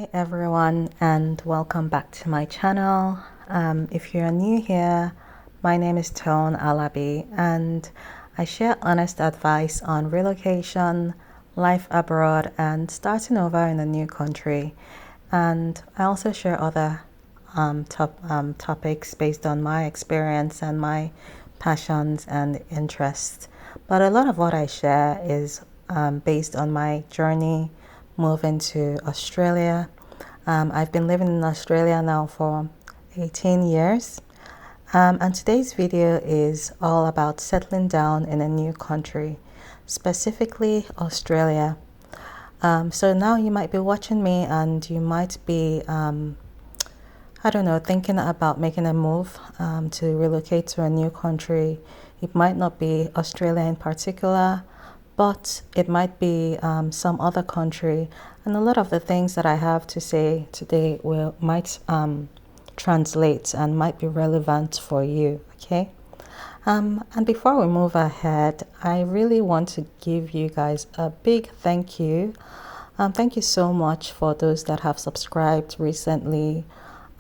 Hi everyone, and welcome back to my channel. If you're new here, my name is Tone Alabi, and I share honest advice on relocation, life abroad, and starting over in a new country. And I also share other topics based on my experience and my passions and interests. But a lot of what I share is based on my journey moving to Australia. I've been living in Australia now for 18 years. And today's video is all about settling down in a new country, specifically Australia. So now you might be watching me and you might be, I don't know, thinking about making a move to relocate to a new country. It might not be Australia in particular, but it might be some other country. And a lot of the things that I have to say today might translate and might be relevant for you, okay? And before we move ahead, I really want to give you guys a big thank you. Thank you so much for those that have subscribed recently.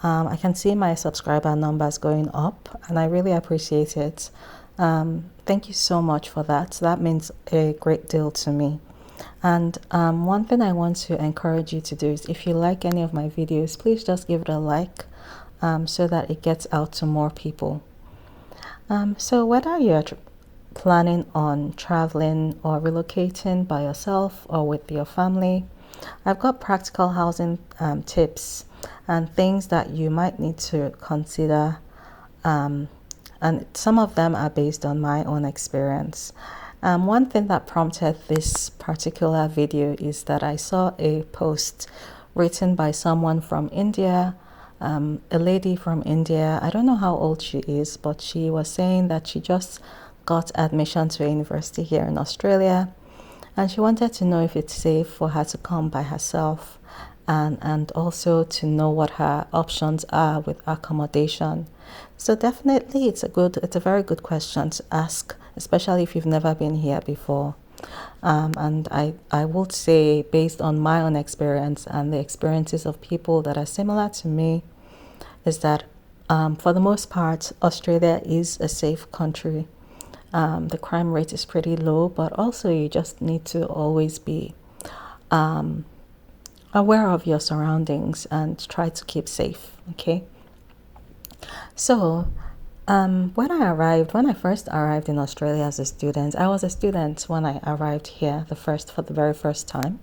I can see my subscriber numbers going up, and I really appreciate it. Thank you so much for that. That means a great deal to me. And one thing I want to encourage you to do is, if you like any of my videos, please just give it a like so that it gets out to more people. So whether you're planning on traveling or relocating by yourself or with your family, I've got practical housing tips and things that you might need to consider, and some of them are based on my own experience. One thing that prompted this particular video is that I saw a post written by someone from India, a lady from India. I don't know how old she is, but she was saying that she just got admission to a university here in Australia, and she wanted to know if it's safe for her to come by herself, and also to know what her options are with accommodation. So definitely it's a very good question to ask, especially if you've never been here before. And I would say, based on my own experience and the experiences of people that are similar to me, is that for the most part, Australia is a safe country. The crime rate is pretty low, but also you just need to always be aware of your surroundings and try to keep safe, okay? So when I first arrived in Australia as a student, I was a student when I arrived here for the very first time.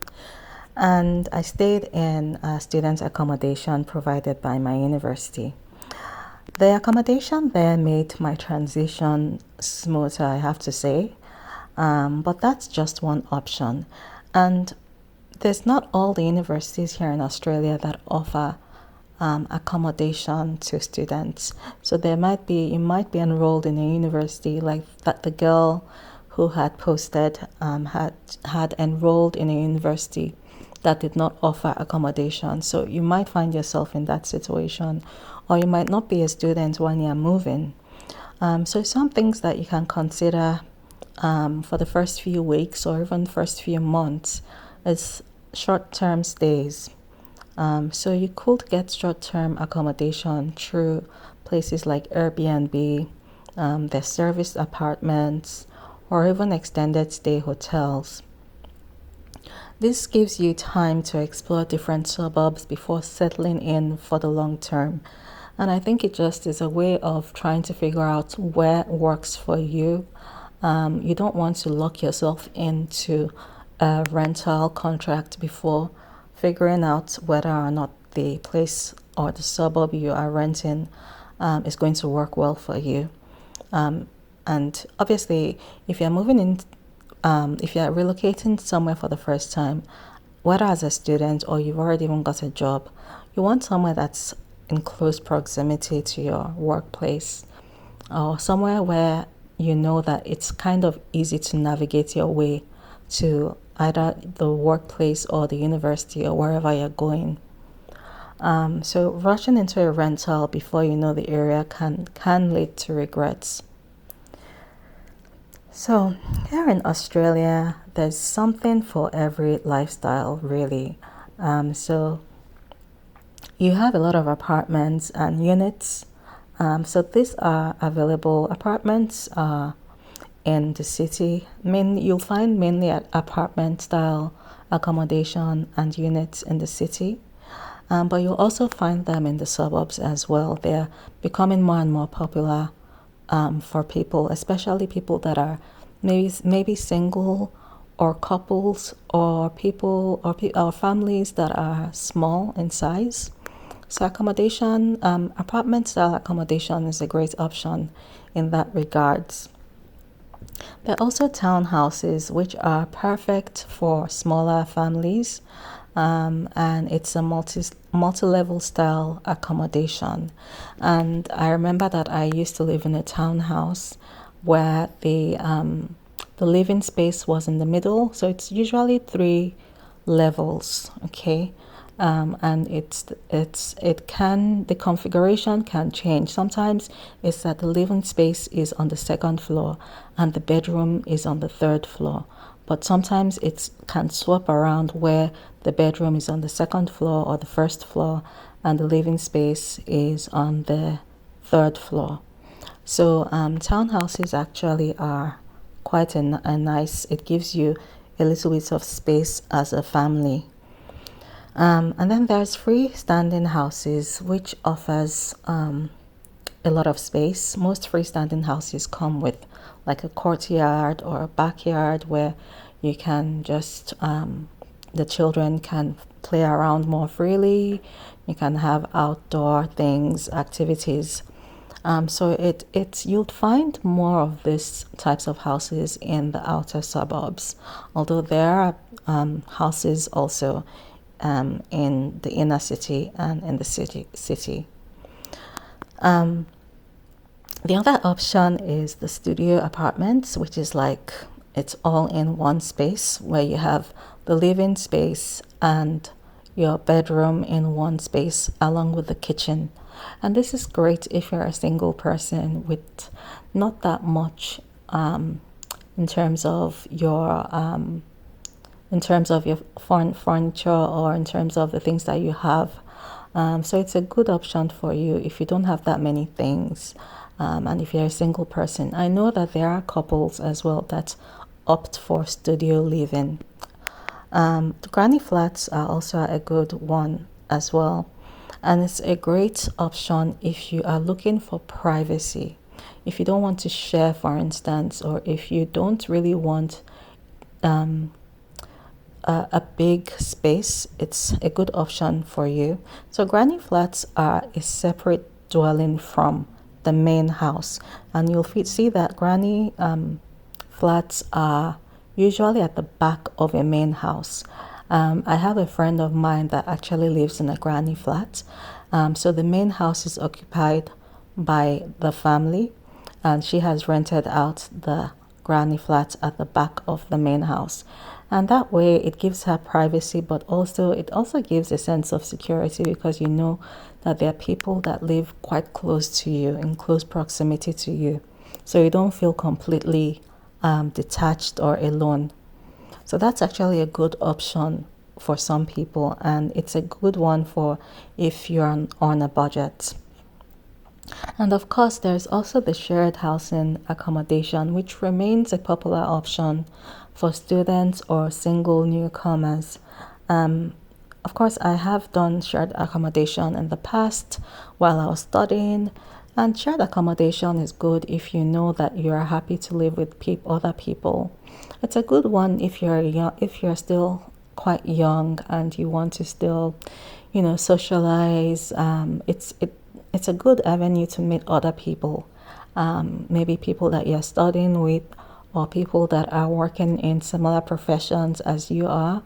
And I stayed in a student accommodation provided by my university. The accommodation there made my transition smoother, I have to say. But that's just one option. And there's not all the universities here in Australia that offer accommodation to students. So you might be enrolled in a university like that. The girl who had posted had enrolled in a university that did not offer accommodation. So you might find yourself in that situation, or you might not be a student when you're moving. So some things that you can consider for the first few weeks or even first few months is short-term stays. So you could get short-term accommodation through places like Airbnb, their service apartments, or even extended stay hotels. This gives you time to explore different suburbs before settling in for the long term. And I think it just is a way of trying to figure out where works for you. You don't want to lock yourself into a rental contract before figuring out whether or not the place or the suburb you are renting is going to work well for you. And obviously, if you're moving in, if you're relocating somewhere for the first time, whether as a student or you've already even got a job, you want somewhere that's in close proximity to your workplace, or somewhere where you know that it's kind of easy to navigate your way to either the workplace or the university or wherever you're going. So rushing into a rental before you know the area can lead to regrets. So here in Australia, there's something for every lifestyle, really. So you have a lot of apartments and units. So these are available apartments in the city. You'll find mainly apartment style accommodation and units in the city. But you'll also find them in the suburbs as well. They're becoming more and more popular for people, especially people that are maybe single, or couples, or people or families that are small in size. So accommodation, apartment style accommodation is a great option in that regards. There are also townhouses, which are perfect for smaller families, and it's a multi-level style accommodation. And I remember that I used to live in a townhouse where the living space was in the middle, so it's usually 3 levels, okay. And the configuration can change. Sometimes it's that the living space is on the 2nd floor and the bedroom is on the 3rd floor, but sometimes it can swap around where the bedroom is on the 2nd floor or the 1st floor and the living space is on the 3rd floor. So townhouses actually are quite a nice, it gives you a little bit of space as a family. And then there's freestanding houses, which offers a lot of space. Most freestanding houses come with like a courtyard or a backyard where you can just, the children can play around more freely. You can have outdoor things, activities. So you'll find more of these types of houses in the outer suburbs, although there are houses also in the inner city and in the city. The other option is the studio apartments, which is like it's all in one space where you have the living space and your bedroom in one space along with the kitchen. And this is great if you're a single person with not that much in terms of your furniture or in terms of the things that you have. So it's a good option for you if you don't have that many things, and if you're a single person. I know that there are couples as well that opt for studio living. The granny flats are also a good one as well, and it's a great option if you are looking for privacy. If you don't want to share, for instance, or if you don't really want a big space, it's a good option for you. So granny flats are a separate dwelling from the main house, and you'll see that granny flats are usually at the back of a main house. I have a friend of mine that actually lives in a granny flat. So the main house is occupied by the family, and she has rented out the granny flat at the back of the main house. And that way it gives her privacy, but it also gives a sense of security, because you know that there are people that live quite close to you, in close proximity to you. So you don't feel completely detached or alone. So that's actually a good option for some people, and it's a good one for if you're on a budget. And of course, there's also the shared housing accommodation, which remains a popular option for students or single newcomers. Of course, I have done shared accommodation in the past while I was studying, and shared accommodation is good if you know that you are happy to live with other people. It's a good one if you're young, if you're still quite young and you want to still, socialize. It's a good avenue to meet other people, maybe people that you're studying with, or people that are working in similar professions as you are.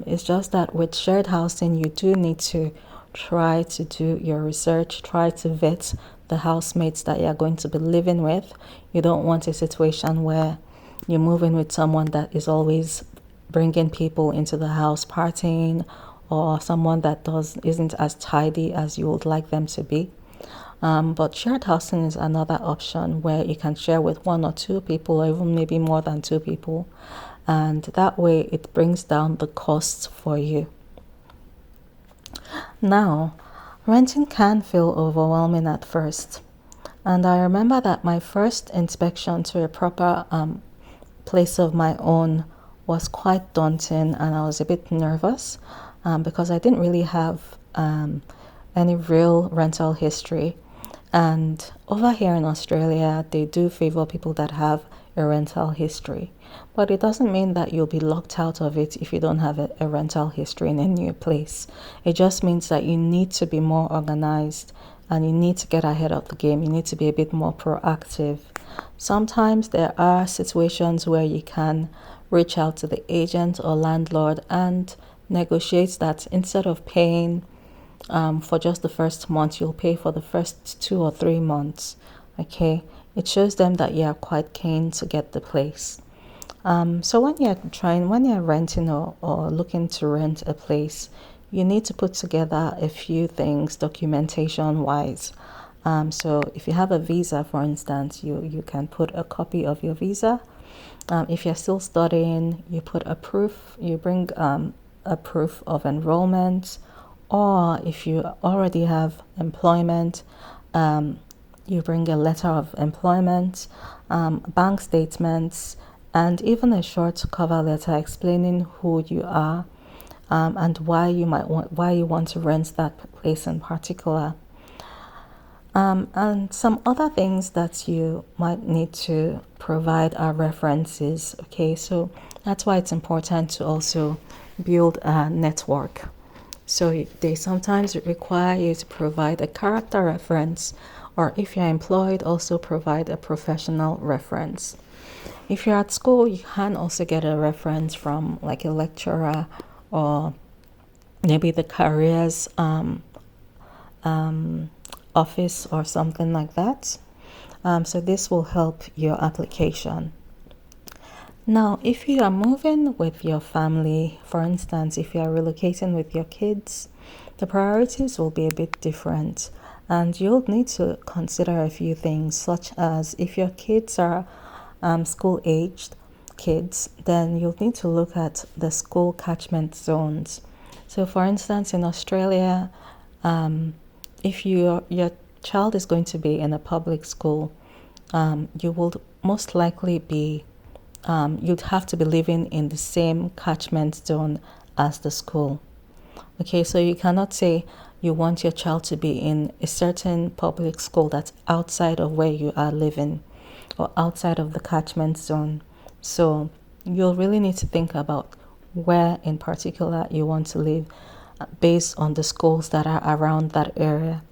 It's just that with shared housing, you do need to try to do your research, try to vet the housemates that you're going to be living with. You don't want a situation where you're moving with someone that is always bringing people into the house partying, or someone that isn't as tidy as you would like them to be. But shared housing is another option where you can share with 1 or 2 people, or even maybe more than 2 people. And that way it brings down the costs for you. Now, renting can feel overwhelming at first. And I remember that my first inspection to a proper place of my own was quite daunting, and I was a bit nervous because I didn't really have any real rental history. And over here in Australia, they do favor people that have a rental history. But it doesn't mean that you'll be locked out of it if you don't have a rental history in a new place. It just means that you need to be more organized and you need to get ahead of the game. You need to be a bit more proactive. Sometimes there are situations where you can reach out to the agent or landlord and negotiate that instead of paying for just the first month, you'll pay for the first 2 or 3 months. Okay, it shows them that you are quite keen to get the place. So when you're renting or looking to rent a place, you need to put together a few things documentation wise. So if you have a visa, for instance, you can put a copy of your visa. If you're still studying, you put a proof, you bring a proof of enrollment, or if you already have employment, you bring a letter of employment, bank statements, and even a short cover letter explaining who you are and why you want to rent that place in particular. And some other things that you might need to provide are references. Okay, so that's why it's important to also build a network. So they sometimes require you to provide a character reference, or if you're employed, also provide a professional reference. If you're at school, you can also get a reference from like a lecturer or maybe the careers office or something like that. So this will help your application. Now, if you are moving with your family, for instance, if you are relocating with your kids, the priorities will be a bit different. And you'll need to consider a few things, such as if your kids are school-aged kids, then you'll need to look at the school catchment zones. So, for instance, in Australia, if your child is going to be in a public school, you will most likely be you'd have to be living in the same catchment zone as the school. Okay, so you cannot say you want your child to be in a certain public school that's outside of where you are living or outside of the catchment zone. So you'll really need to think about where in particular you want to live based on the schools that are around that area.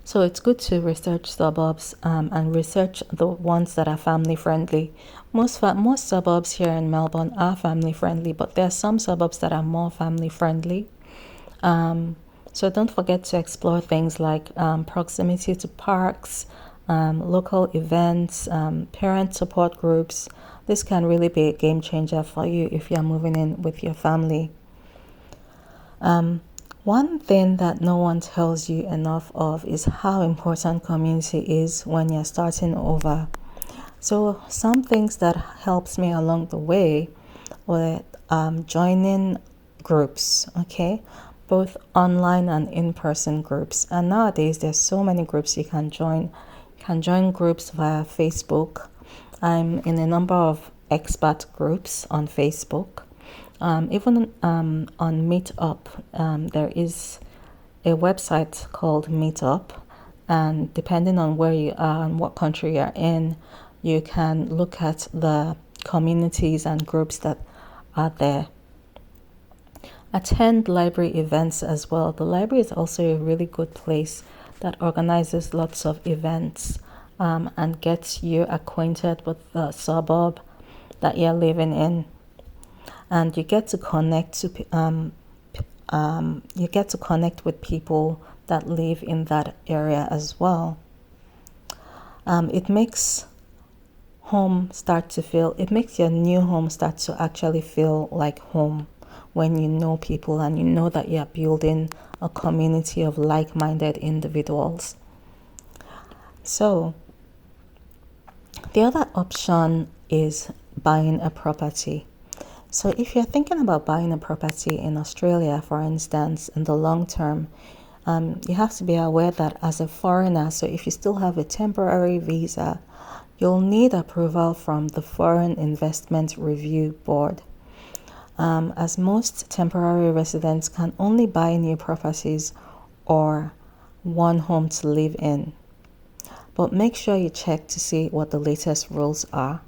So it's good to research suburbs and research the ones that are family friendly. Most suburbs here in Melbourne are family friendly, but there are some suburbs that are more family friendly. So don't forget to explore things like proximity to parks, local events, parent support groups. This can really be a game changer for you if you're moving in with your family. One thing that no one tells you enough of is how important community is when you're starting over. So some things that helps me along the way were joining groups, okay, both online and in-person groups. And nowadays there's so many groups you can join. You can join groups via Facebook. I'm in a number of expat groups on Facebook. Even on Meetup, there is a website called Meetup, and depending on where you are and what country you're in, you can look at the communities and groups that are there. Attend library events as well. The library is also a really good place that organizes lots of events and gets you acquainted with the suburb that you're living in. And you get to connect with people that live in that area as well. It makes your new home start to actually feel like home when you know people and you know that you're building a community of like-minded individuals. So the other option is buying a property. So if you're thinking about buying a property in Australia, for instance, in the long term, you have to be aware that as a foreigner, so if you still have a temporary visa, you'll need approval from the Foreign Investment Review Board. As most temporary residents can only buy new properties or one home to live in. But make sure you check to see what the latest rules are.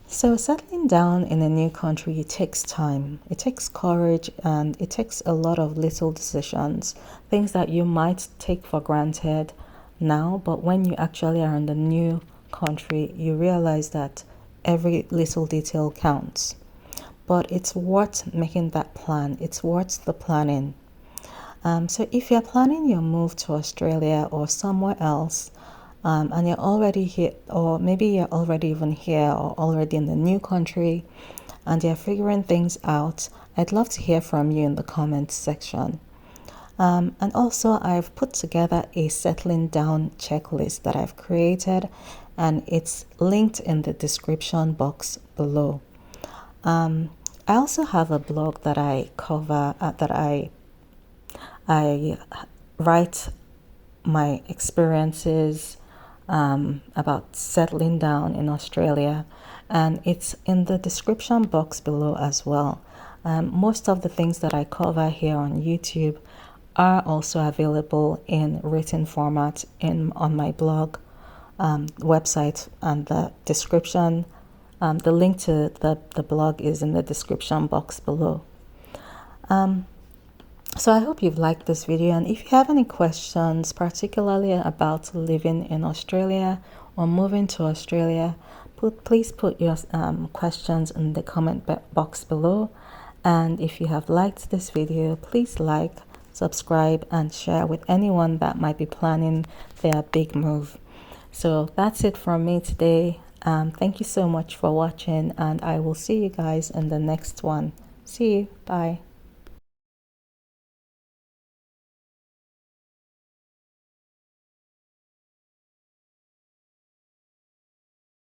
So settling down in a new country takes time. It takes courage and it takes a lot of little decisions, things that you might take for granted now, but when you actually are in the new country, you realize that every little detail counts. But it's worth making that plan. It's worth the planning. So if you're planning your move to Australia or somewhere else, and you're already here, or maybe you're already even here or already in the new country, and you're figuring things out, I'd love to hear from you in the comments section. And also, I've put together a settling down checklist that I've created, and it's linked in the description box below. I also have a blog that I cover, that I write my experiences about settling down in Australia, and it's in the description box below as well. Most of the things that I cover here on YouTube are also available in written format on my blog website, and the description, the link to the blog is in the description box below. So I hope you've liked this video, and if you have any questions, particularly about living in Australia or moving to Australia, please put your questions in the comment box below. And if you have liked this video, please like, subscribe, and share with anyone that might be planning their big move. So that's it from me today. Thank you so much for watching, and I will see you guys in the next one. See you. Bye.